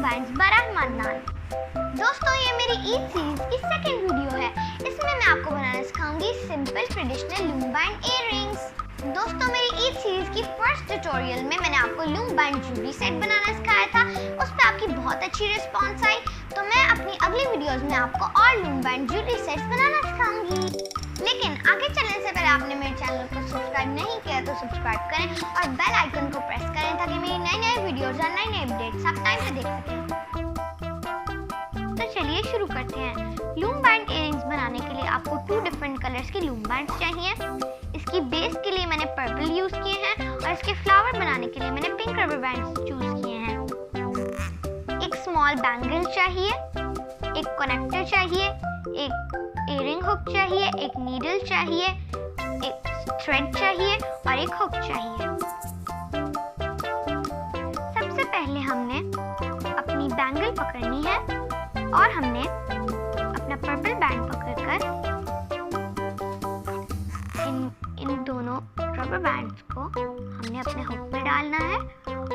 Bands बारह mannan. दोस्तों, ये मेरी ईद सीरीज की सेकंड वीडियो है। इसमें मैं आपको बनाना सिखाऊंगी simple traditional loom band earrings. दोस्तों, मेरी ईद सीरीज की फर्स्ट ट्यूटोरियल में मैंने आपको लूम बैंड ज्वेलरी सेट बनाना सिखाया था। उस पर आपकी बहुत अच्छी रिस्पॉन्स आई, तो मैं अपनी अगली वीडियोस में आपको और लूम बैंड ज्वेलरी सेट्स बनाना सिखाऊंगी। लेकिन आगे चलने से पहले आपने मेरे चैनल को सब्सक्राइब नहीं किया तो सब्सक्राइब करें और बेल आइकन को प्रेस करें ताकि मेरी नई वीडियोस और नई अपडेट्स आप टाइम पे देख सकें। तो चलिए शुरू करते हैं। लूम बैंड इयररिंग्स बनाने के लिए आपको 2 डिफरेंट कलर्स के लूम बैंड्स चाहिए। इसकी बेस के लिए मैंने पर्पल यूज किए हैं और इसके फ्लावर बनाने के लिए मैंने पिंक रबर बैंड्स चूज किए हैं। एक स्मॉल बैंगल चाहिए, एक कनेक्टर चाहिए, एक इयररिंग हुक चाहिए, एक नीडल चाहिए, एक थ्रेड चाहिए और एक हुक चाहिए। सबसे पहले हमने अपनी बैंगल पकड़नी है और हमने अपना पर्पल बैंड पकड़कर इन दोनों रबर बैंड्स को हमने अपने हुक में डालना है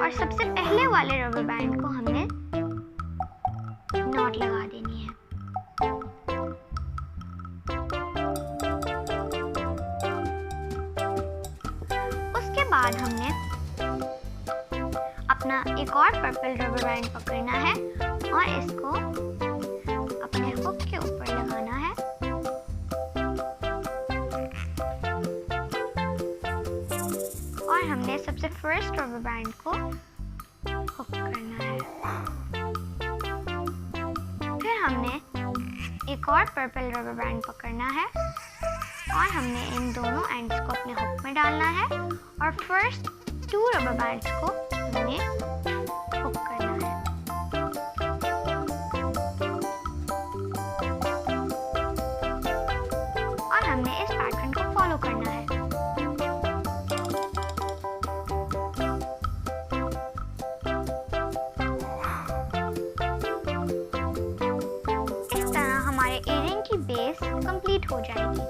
और सबसे पहले वाले रबर बैंड को हमने नॉट लगा देनी है। उसके बाद हमने अपना एक और पर्पल रबर बैंड पकड़ना है और इसको अपने हुक के ऊपर लगाना है और हमने सबसे फर्स्ट रबर बैंड को हुक करना है। फिर हमने एक और पर्पल रबर बैंड पकड़ना है और हमने इन दोनों एंड्स को अपने हुक में डालना है और फर्स्ट 2 रबर बैंड्स को हमने हुक करना है। और हमने इस पैटर्न को फॉलो करना है। इस तरह हमारे इयररिंग की बेस कंप्लीट हो जाएगी।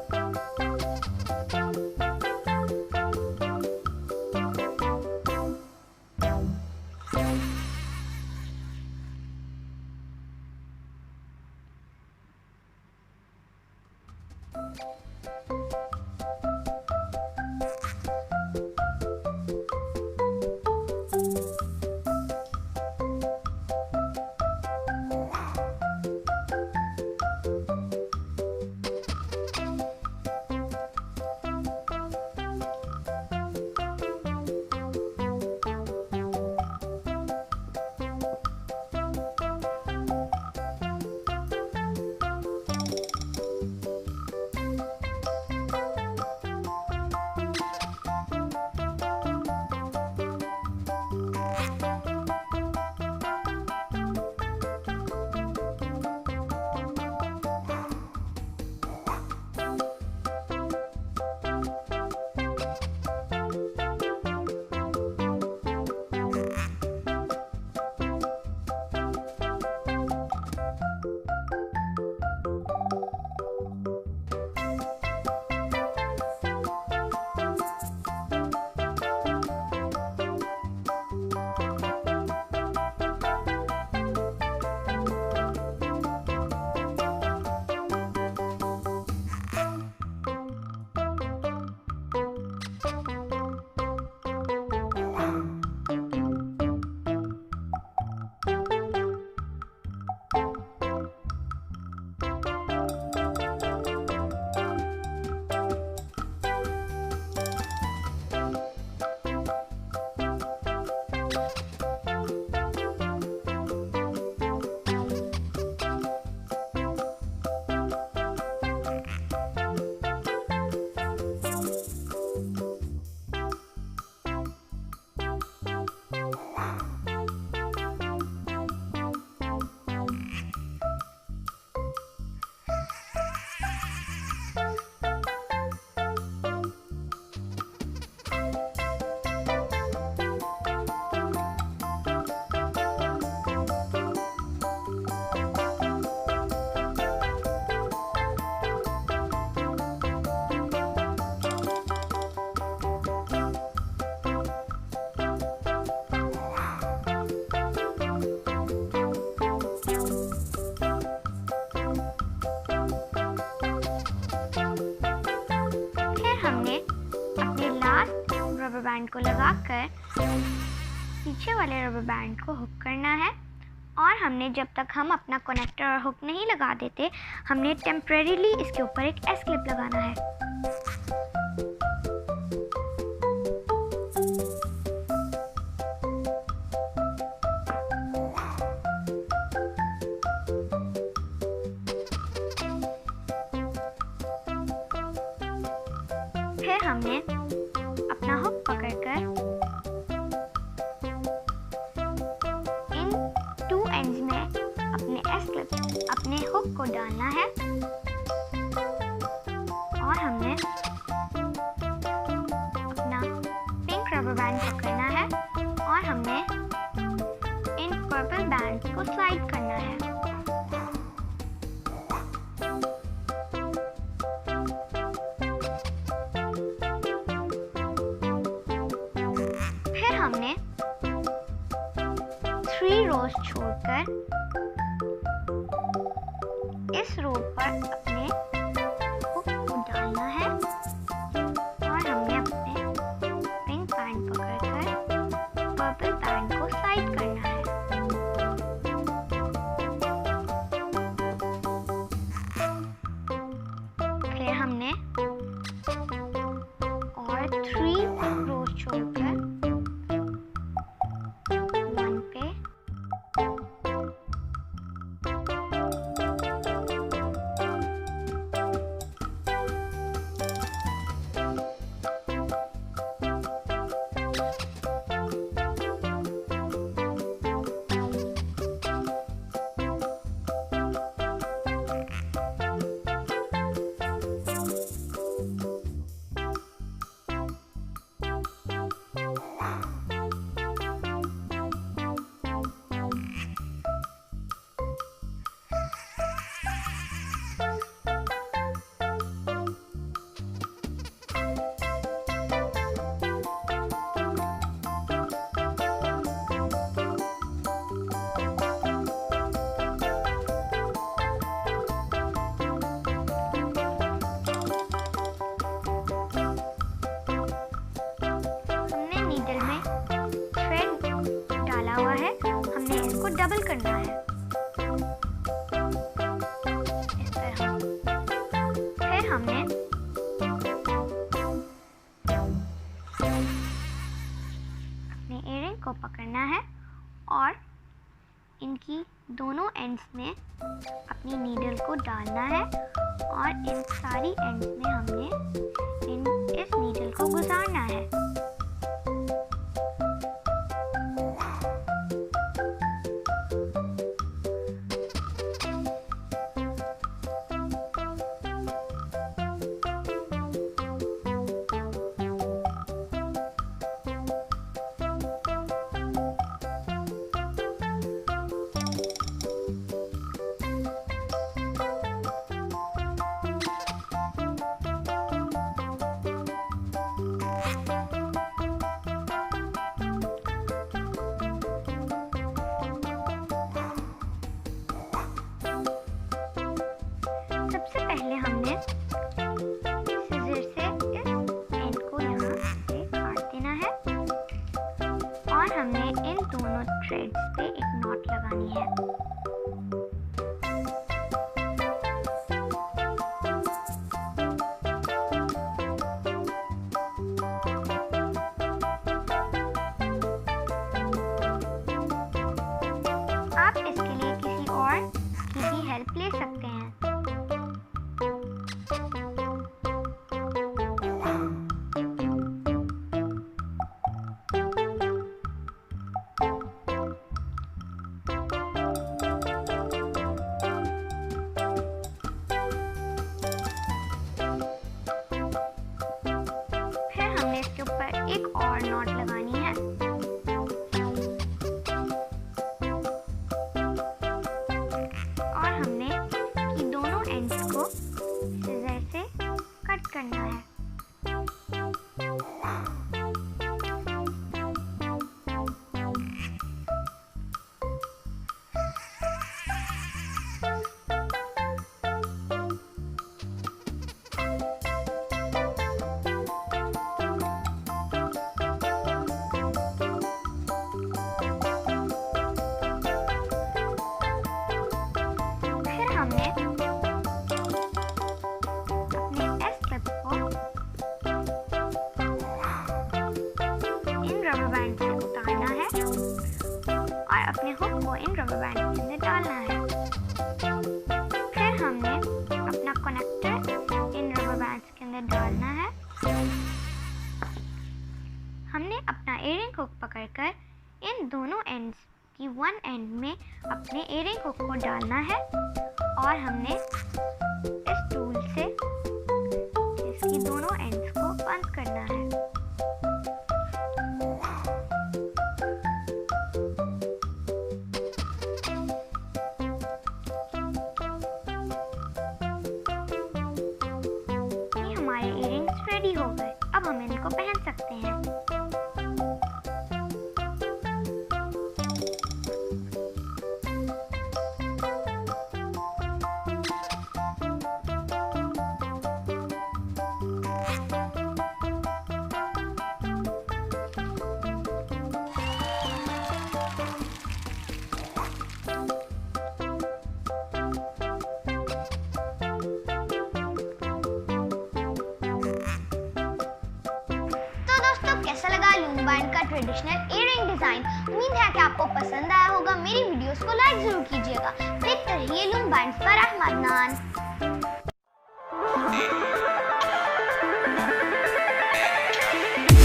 बैंड को लगाकर पीछे वाले रबर बैंड को हुक करना है। और हमने जब तक हम अपना कनेक्टर और हुक नहीं लगा देते, हमने टेम्परेरीली इसके ऊपर एक एस क्लिप लगाना है। फिर हमने अपना हुक पकड़कर इन 2 एंड्स में अपने हुक को डालना है और हमने अपना पिंक रबर बैंड पकड़ना है और हमने इन पर्पल बैंड को स्लाइड करना है। फिर हमने 3 रोज छोड़कर इस रो पर अपने हुक को डालना है और हमने अपने पिंक बैंड पकड़कर पर्पल बैंड को स्लाइड करना है। फिर हमने और 3 रोज छोड़कर 1 पे डबल करना है इस तरह। फिर हमने अपने इयररिंग को पकड़ना है और इनकी दोनों एंड्स में अपनी नीडल को डालना है और इन सारी एंड्स में हमने इस नीडल को गुजारना है। पहले हमने सीजर से इस एंड को यहाँ से काट देना है और हमने इन दोनों थ्रेड्स पे एक नॉट लगानी है। आप इसके लिए किसी और की भी हेल्प ले सकते हैं। इसके ऊपर एक और नॉट लगानी है और हमने ये दोनों एंड्स को सीजर से कट करना है। हुक को इन रबर बैंड के अंदर डालना है। फिर हमने अपना कनेक्टर इन रबर बैंड्स के अंदर डालना है। हमने अपना इयररिंग हुक पकड़कर इन दोनों एंड्स की वन एंड में अपने इयररिंग हुक को डालना है और हमने इस टूल से इसकी दोनों एंड्स को बंद करना है। ये हमारे इयररिंग्स रेडी हो गए। अब हम इनको पहन सकते हैं। कैसा लगा लूम बैंड का ट्रेडिशनल इयररिंग डिजाइन? उम्मीद है कि आपको पसंद आया होगा। मेरी वीडियोस को लाइक जरूर कीजिएगा। देखते रहिए लूम बैंड्स पर अहमद नान।